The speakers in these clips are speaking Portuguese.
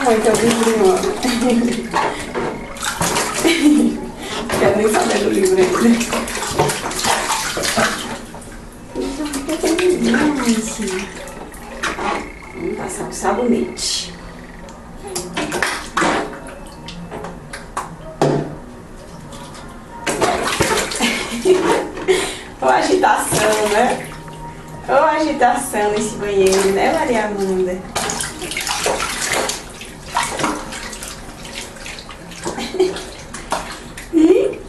mãe, que é o livrinho, ó. Quero nem saber do livro ainda. Vamos passar o sabonete. Ô agitação, né? Ô agitação nesse banheiro, né, Maria Amanda? E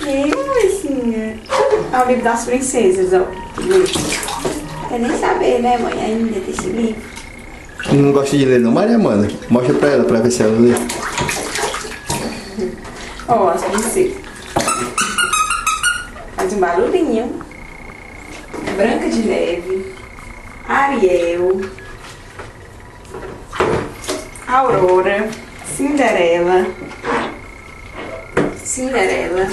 aí, mocinha? Olha o livro das princesas, ó. Quer nem saber, né, mãe, ainda desse livro? Não gosta de ler não, Maria Amanda? Mostra pra ela, pra ver se ela lê. Ó, as princesas. Faz um barulhinho. Branca de Neve. Ariel. Aurora. Cinderela. Cinderela.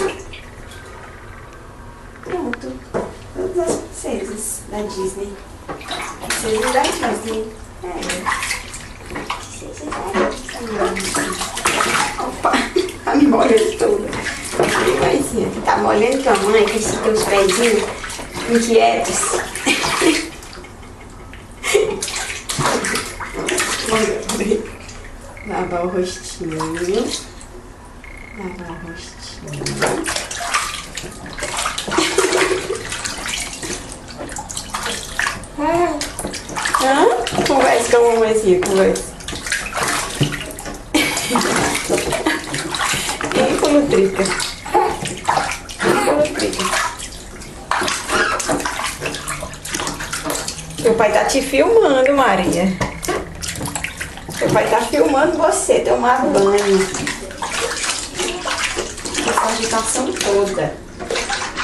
Pronto. Todas as princesas da Disney. Princesas da Disney. Princesas da Disney. Opa, tá me molhando toda. Mãezinha, tá molhando tua mãe com esses teus pezinhos inquietos. Lavar o rostinho. Lavar o rostinho. Conversa com a mamãezinha, conversa. E colotrica. Teu pai tá te filmando, Maria. Teu pai tá filmando você tomar banho. Essa agitação toda.